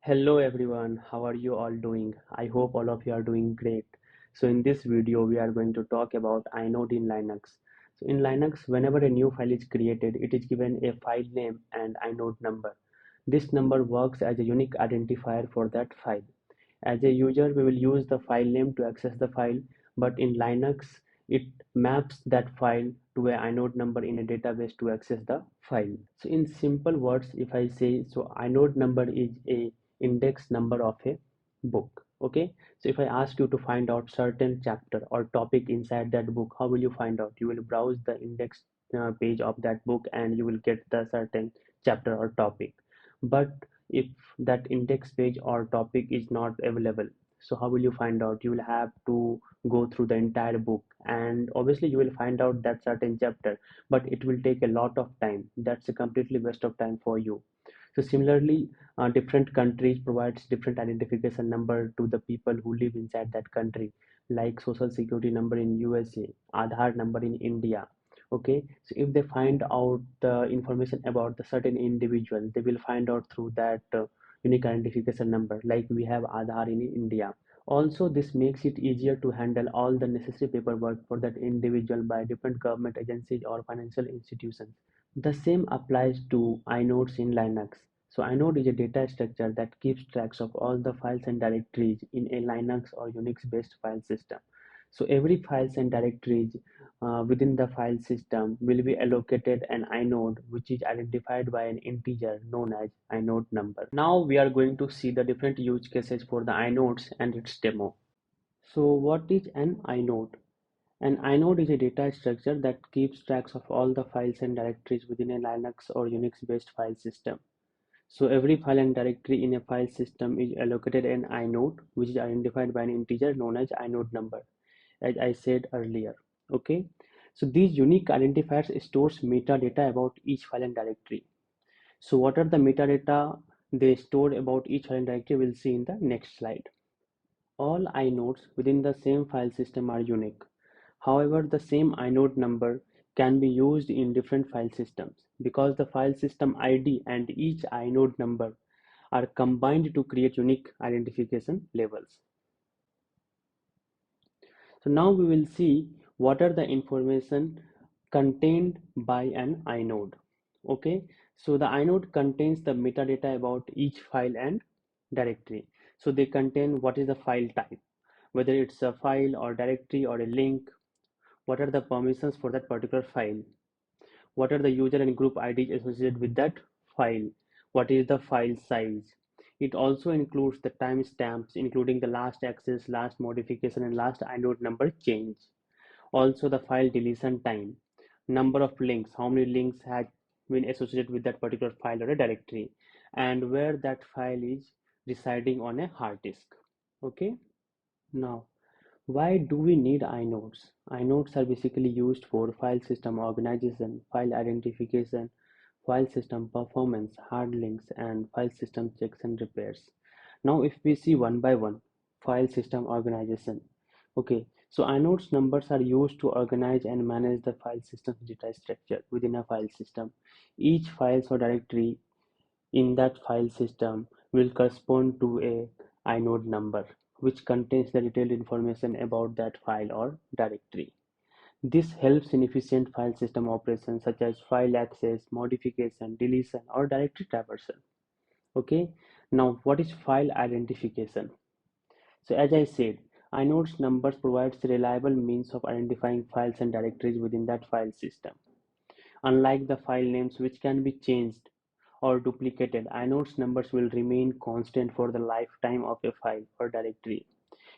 Hello everyone, how are you all doing? I hope all of you are doing great. So in this video, we are going to talk about inode in Linux. So in Linux, whenever a new file is created, it is given a file name and inode number. This number works as a unique identifier for that file. As a user, we will use the file name to access the file, but in Linux, it maps that file to a inode number in a database to access the file. So in simple words, if I say, so inode number is a index number of a book. Okay, so if I ask you to find out certain chapter or topic inside that book, how will you find out? You will browse the index page of that book and you will get the certain chapter or topic. But if that index page or topic is not available, so how will you find out? You will have to go through the entire book, and obviously you will find out that certain chapter, but it will take a lot of time. That's a completely waste of time for you. So similarly, different countries provides different identification number to the people who live inside that country, like social security number in USA, Aadhaar number in India. Okay, so if they find out the information about the certain individual, they will find out through that unique identification number, like we have Aadhaar in India. Also, this makes it easier to handle all the necessary paperwork for that individual by different government agencies or financial institutions. The same applies to inodes in Linux. So inode is a data structure that keeps tracks of all the files and directories in a Linux or Unix based file system. So every files and directories within the file system will be allocated an inode, which is identified by an integer known as inode number. Now we are going to see the different use cases for the inodes and its demo. So what is an inode? An inode is a data structure that keeps tracks of all the files and directories within a Linux or Unix-based file system. So every file and directory in a file system is allocated an inode, which is identified by an integer known as inode number, as I said earlier. Okay. So these unique identifiers stores metadata about each file and directory. So what are the metadata they store about each file and directory? We'll see in the next slide. All inodes within the same file system are unique. However, the same inode number can be used in different file systems because the file system ID and each inode number are combined to create unique identification labels. So now we will see what are the information contained by an inode. Okay, so the inode contains the metadata about each file and directory. So they contain what is the file type, whether it's a file or directory or a link, what are the permissions for that particular file, what are the user and group IDs associated with that file, what is the file size. It also includes the timestamps, including the last access, last modification, and last inode number change. Also, the file deletion time, number of links, how many links had been associated with that particular file or a directory, and where that file is residing on a hard disk. Okay, now why do we need inodes? Inodes are basically used for file system organization, file identification, file system performance, hard links, and file system checks and repairs. Now, if we see one by one, file system organization. Okay, so inodes numbers are used to organize and manage the file system's data structure within a file system. Each file or directory in that file system will correspond to a inode number, which contains the detailed information about that file or directory. This helps in efficient file system operations such as file access, modification, deletion, or directory traversal. Okay, now what is file identification? So as I said, inodes numbers provides a reliable means of identifying files and directories within that file system. Unlike the file names which can be changed or duplicated, inodes numbers will remain constant for the lifetime of a file or directory,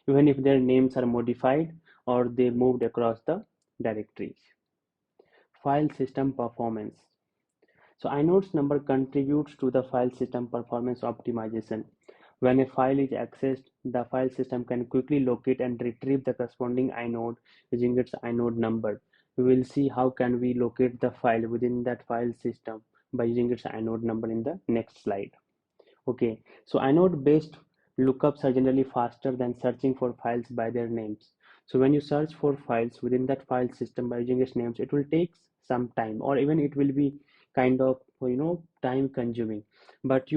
even if their names are modified or they moved across the directories. File system performance. So inodes number contributes to the file system performance optimization. When a file is accessed, the file system can quickly locate and retrieve the corresponding inode using its inode number. We will see how can we locate the file within that file system by using its inode number in the next slide. Okay, so inode based lookups are generally faster than searching for files by their names. So when you search for files within that file system by using its names, it will take some time, or even it will be kind of time consuming. But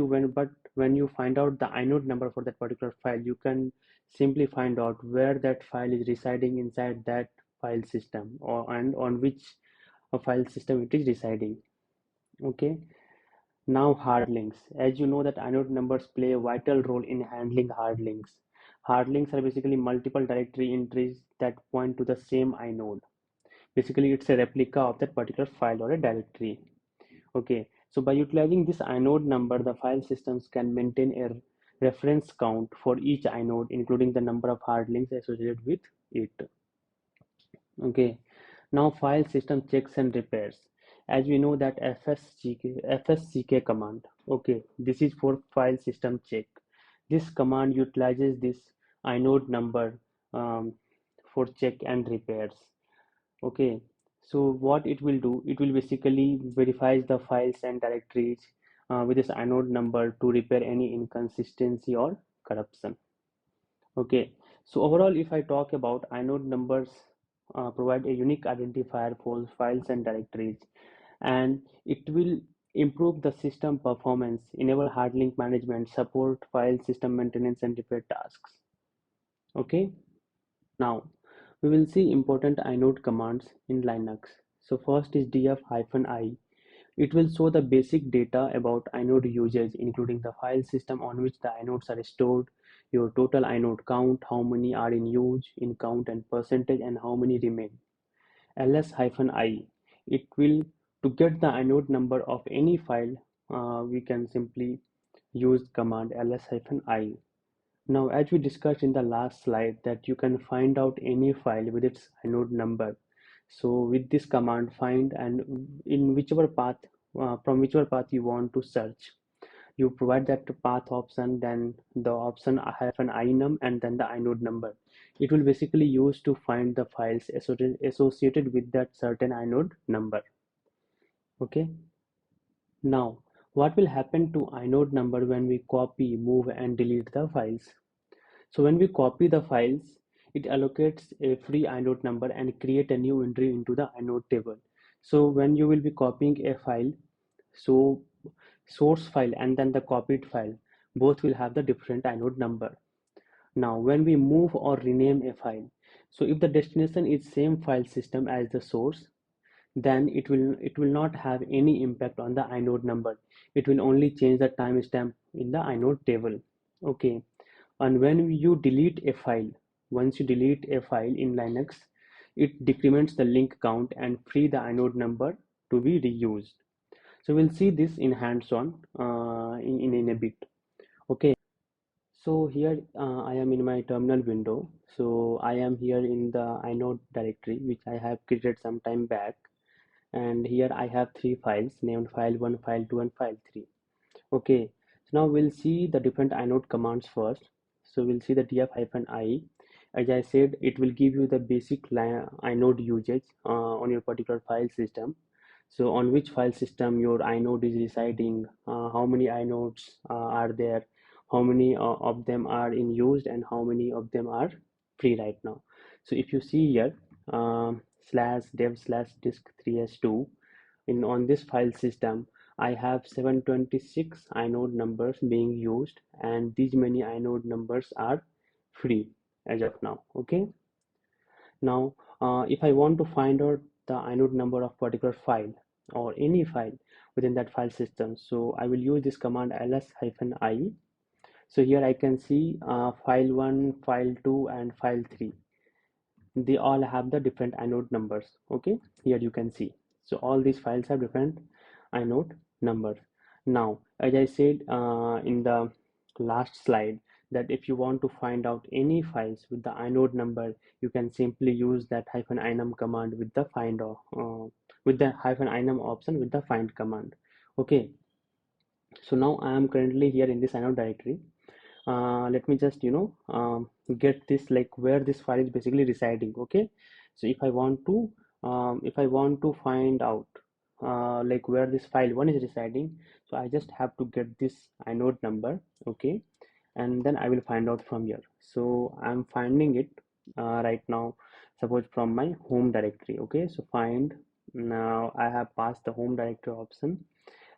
when you find out the inode number for that particular file, you can simply find out where that file is residing inside that file system, or and on which file system it is residing. Okay. Now hard links. As you know that inode numbers play a vital role in handling hard links. Hard links are basically multiple directory entries that point to the same inode. Basically, it's a replica of that particular file or a directory. Okay, so by utilizing this inode number, the file systems can maintain a reference count for each inode, including the number of hard links associated with it. Okay, now file system checks and repairs. As we know that fsck command. Okay, this is for file system check. This command utilizes this inode number um, for check and repairs. Okay, so what it will do, it will basically verifies the files and directories with this inode number to repair any inconsistency or corruption. Okay, so overall, if I talk about inode numbers, provide a unique identifier for files and directories, and it will improve the system performance, enable hard link management, support file system maintenance and repair tasks. Okay, now we will see important inode commands in Linux. So first is df-i. It will show the basic data about inode usage, including the file system on which the inodes are stored, your total inode count, how many are in use, in count and percentage, and how many remain. ls-i. It will, to get the inode number of any file, we can simply use command ls-i. Now, as we discussed in the last slide, that you can find out any file with its inode number. So with this command, find, and in whichever path, from whichever path you want to search, you provide that path option, then the option -inum, and then the inode number. It will basically use to find the files associated with that certain inode number. Okay. Now, what will happen to inode number when we copy, move, and delete the files? So when we copy the files, it allocates a free inode number and create a new entry into the inode table. So when you will be copying a file, so source file and then the copied file, both will have the different inode number. Now when we move or rename a file, so if the destination is same file system as the source, then it will not have any impact on the inode number. It will only change the timestamp in the inode table. Okay. And when you delete a file, once you delete a file in Linux, it decrements the link count and free the inode number to be reused. So we'll see this in hands-on in a bit. Okay. So here I am in my terminal window. So I am here in the inode directory which I have created some time back, and here I have three files named file1, file2, and file3. Okay, so now we'll see the different inode commands first. So we'll see the df-i. As I said, it will give you the basic inode usage on your particular file system. So on which file system your inode is residing, how many inodes are there, how many of them are in use, and how many of them are free right now. So if you see here, /dev/disk3s2, in on this file system, I have 726 inode numbers being used, and these many inode numbers are free as of now. Okay. Now, if I want to find out the inode number of particular file or any file within that file system, so I will use this command ls-i. So here I can see file1, file2, and file3. They all have the different inode numbers. Okay, here you can see. So all these files have different inode numbers. Now, as I said in the last slide, that if you want to find out any files with the inode number, you can simply use that -inum command with the find with the -inum option with the find command. Okay, so now I am currently here in this inode directory. Let me just get this, like where this file is basically residing. Okay, so if I want to find out like where this file one is residing, so I just have to get this inode number. Okay, and then I will find out from here. So I'm finding it right now, suppose from my home directory. Okay, so find, now I have passed the home directory option,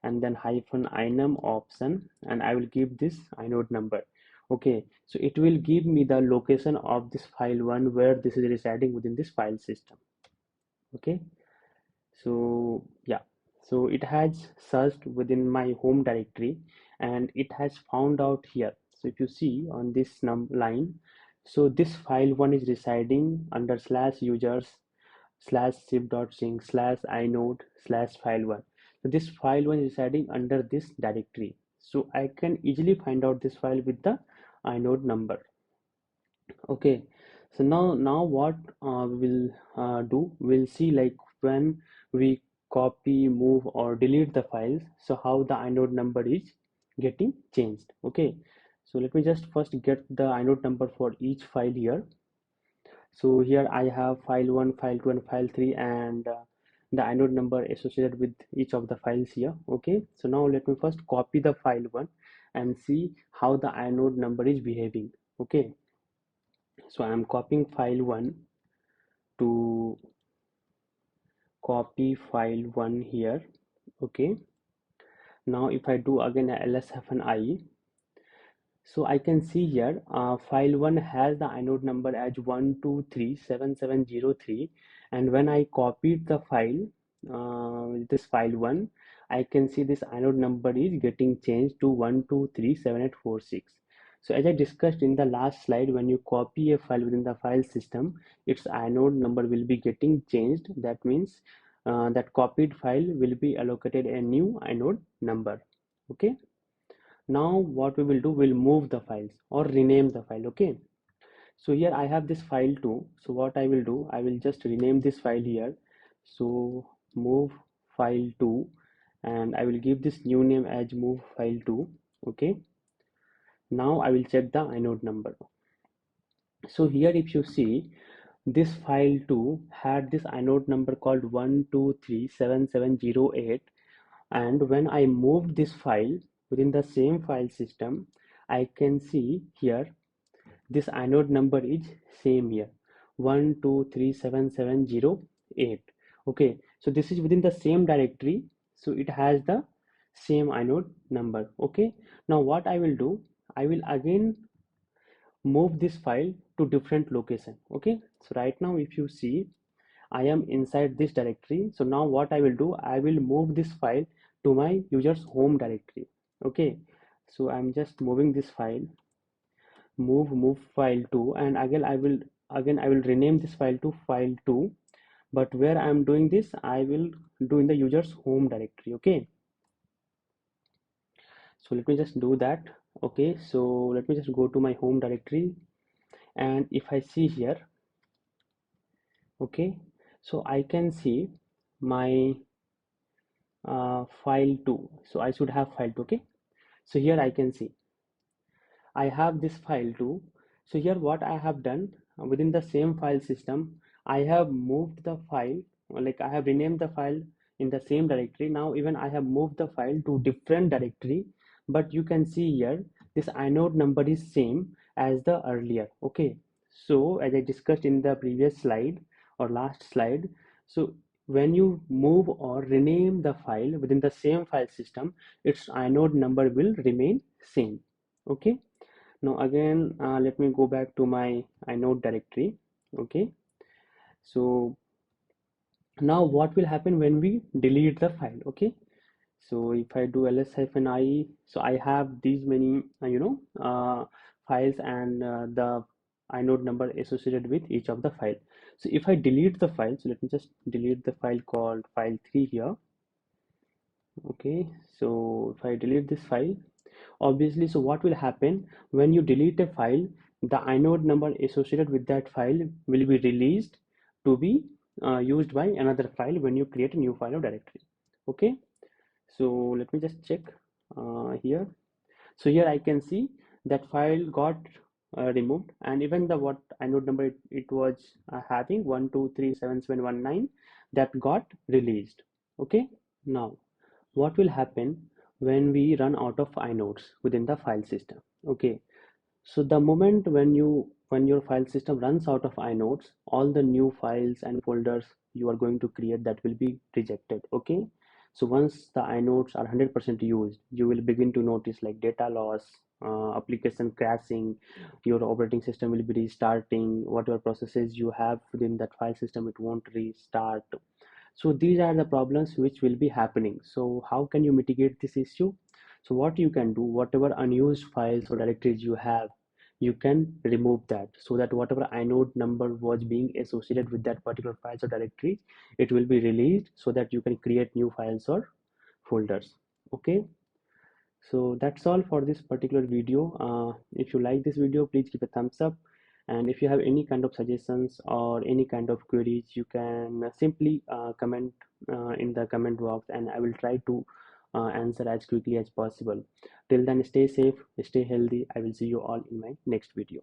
and then hyphen inum option, and I will give this inode number. Okay, so it will give me the location of this file one where this is residing within this file system. Okay, so yeah, so it has searched within my home directory and it has found out here. So if you see on this line, so this file one is residing under slash users slash zip.sync slash inode slash file one. So this file one is residing under this directory. So I can easily find out this file with the inode number. Okay, so now what we'll do, we'll see like when we copy, move or delete the files, so how the inode number is getting changed. Okay, so let me just first get the inode number for each file here. So here I have file 1, file 2 and file 3, and the inode number associated with each of the files here. Okay, so now let me first copy the file 1 and see how the inode number is behaving. Okay, so I'm copying file 1 to copy file 1 here. Okay, now if I do again ls-i, so I can see here file 1 has the inode number as 1237703, and when I copied the file, this file 1, I can see this inode number is getting changed to 1237846. So as I discussed in the last slide, when you copy a file within the file system, its inode number will be getting changed. That means that copied file will be allocated a new inode number. Okay, now what we will do, we'll move the files or rename the file. Okay, so here I have this file 2, so what I will do, I will just rename this file here. So move file 2, and I will give this new name as move file 2. Okay, now I will check the inode number. So here if you see, this file 2 had this inode number called 1237708, and when I moved this file within the same file system, I can see here this inode number is same here, 1237708. Okay, so this is within the same directory, so it has the same inode number. Okay, now what I will do, I will again move this file to different location. Okay, so right now if you see, I am inside this directory. So now what I will do, I will move this file to my user's home directory. Okay, so I'm just moving this file, move file 2, and again I will rename this file to file 2, but where I'm doing this, I will do in the user's home directory. Okay, so let me just do that. Okay, so let me just go to my home directory, and if I see here, okay, so I can see my file 2. So I should have file 2. Okay, so here I can see I have this file 2. So here what I have done, within the same file system, I have moved the file, like I have renamed the file in the same directory. Now even I have moved the file to different directory, but you can see here this inode number is same as the earlier. Okay, so as I discussed in the previous slide or last slide, so when you move or rename the file within the same file system, its inode number will remain same. Okay, now again let me go back to my inode directory. Okay, so now what will happen when we delete the file? Okay, so if I do ls-i, so I have these many files and the inode number associated with each of the file. So if I delete the file, so let me just delete the file called file 3 here. Okay, so if I delete this file, obviously, so what will happen when you delete a file, the inode number associated with that file will be released to be used by another file when you create a new file or directory. Okay, so let me just check here. So here I can see that file got removed, and even the what inode number it was having 1237719, that got released. Okay, now what will happen when we run out of inodes within the file system? Okay, so the moment when your file system runs out of inodes, all the new files and folders you are going to create, that will be rejected. Okay, So once the inodes are 100% used, you will begin to notice like data loss, application crashing, your operating system will be restarting, whatever processes you have within that file system, it won't restart. So these are the problems which will be happening. So how can you mitigate this issue? So what you can do, whatever unused files or directories you have, you can remove that, so that whatever inode number was being associated with that particular files or directory, it will be released, so that you can create new files or folders. Okay, so that's all for this particular video. If you like this video, please give a thumbs up, and if you have any kind of suggestions or any kind of queries, you can simply comment in the comment box, and I will try to answer as quickly as possible. Till then, stay safe, stay healthy. I will see you all in my next video.